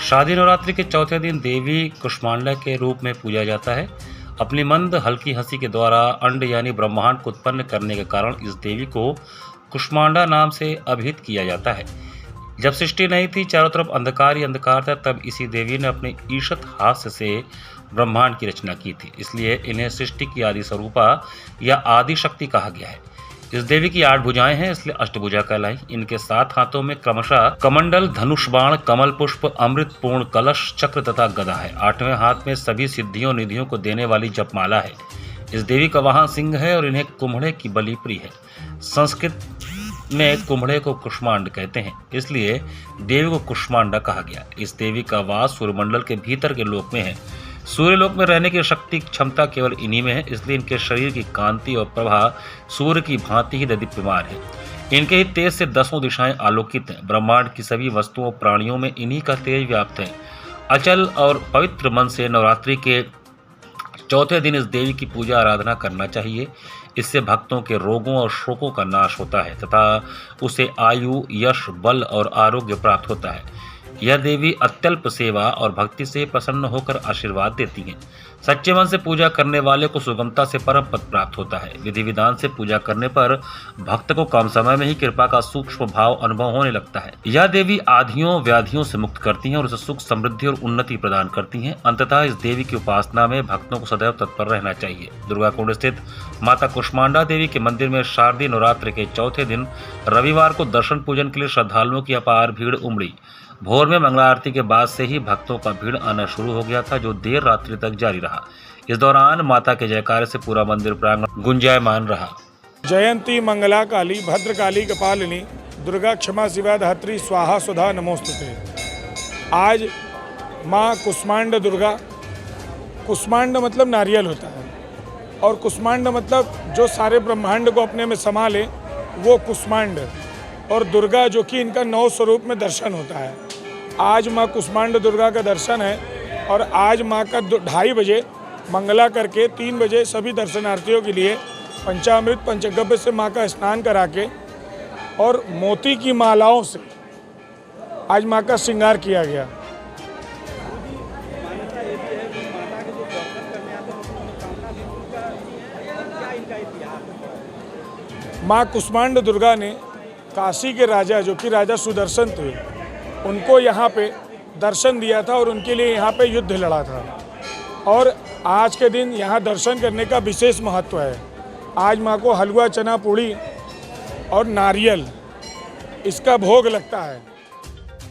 शादी नवरात्रि के चौथे दिन देवी कुष्मांडा के रूप में पूजा जाता है। अपनी मंद हल्की हंसी के द्वारा अंड यानी ब्रह्मांड को उत्पन्न करने के कारण इस देवी को कुष्मांडा नाम से अभिहित किया जाता है। जब सृष्टि नहीं थी, चारों तरफ अंधकार ही अंधकार था, तब इसी देवी ने अपने ईशत हास्य से ब्रह्मांड की रचना की थी। इसलिए इन्हें सृष्टि की आदि स्वरूपा या आदि शक्ति कहा गया है। इस देवी की 8 भुजाएं हैं, इसलिए अष्टभुजा कहलाई। इनके 7 हाथों में क्रमशः कमंडल, धनुष बाण, कमल पुष्प, अमृत पूर्ण कलश, चक्र तथा गदा है। 8वें हाथ में सभी सिद्धियों निधियों को देने वाली जपमाला है। इस देवी का वाहन सिंह है और इन्हें कुम्हड़े की बलि प्रिय है। संस्कृत में कुम्हड़े को कुष्मांड कहते हैं, इसलिए देवी को कुष्मांडा कहा गया। इस देवी का वास सूर्यमंडल के भीतर के लोक में है। सूर्यलोक में रहने की शक्ति क्षमता केवल इन्हीं में है, इसलिए इनके शरीर की कांति और प्रभा सूर्य की भांति ही दीप्यमान है। इनके ही तेज से 10 दिशाएं आलोकित हैं। ब्रह्मांड की सभी वस्तुओं प्राणियों में इन्हीं का तेज व्याप्त है। अचल और पवित्र मन से नवरात्रि के चौथे दिन इस देवी की पूजा आराधना करना चाहिए। इससे भक्तों के रोगों और शोकों का नाश होता है तथा उसे आयु, यश, बल और आरोग्य प्राप्त होता है। यह देवी अत्यल्प सेवा और भक्ति से प्रसन्न होकर आशीर्वाद देती हैं। सच्चे मन से पूजा करने वाले को सुगमता से परम पद प्राप्त होता है। विधि विधान से पूजा करने पर भक्त को कम समय में ही कृपा का सूक्ष्म भाव अनुभव होने लगता है। यह देवी आधियों व्याधियों से मुक्त करती हैं और उसे सुख, समृद्धि और उन्नति प्रदान करती हैं। अंततः इस देवी की उपासना में भक्तों को सदैव तत्पर रहना चाहिए। दुर्गाकुंड स्थित माता कुष्मांडा देवी के मंदिर में शारदीय नवरात्र के चौथे दिन रविवार को दर्शन पूजन के लिए श्रद्धालुओं की अपार भीड़ उमड़ी। भोर में मंगला आरती के बाद से ही भक्तों का भीड़ आना शुरू हो गया था, जो देर रात्रि तक जारी रहा। इस दौरान माता के जयकारे से पूरा मंदिर प्रांगण गुंजायमान रहा। जयंती मंगला काली भद्रकाली कपालिनी दुर्गा क्षमा शिवा धात्री स्वाहा सुधा नमोस्तुते। आज माँ कुष्मांड दुर्गा, कुष्मांड मतलब नारियल होता है और कुष्मांड मतलब जो सारे ब्रह्मांड को अपने में समा ले वो कुष्मांड, और दुर्गा जो कि इनका 9 स्वरूप में दर्शन होता है। आज माँ कुष्मांड दुर्गा का दर्शन है और आज माँ का 2:30 बजे मंगला करके 3 बजे सभी दर्शनार्थियों के लिए पंचामृत पंचगव्य से माँ का स्नान करा के और मोती की मालाओं से आज माँ का श्रृंगार किया गया। माँ कुष्मांड दुर्गा ने काशी के राजा, जो कि राजा सुदर्शन थे, उनको यहाँ पे दर्शन दिया था और उनके लिए यहाँ पे युद्ध लड़ा था। और आज के दिन यहाँ दर्शन करने का विशेष महत्व है। आज माँ को हलवा, चना, पूड़ी और नारियल इसका भोग लगता है।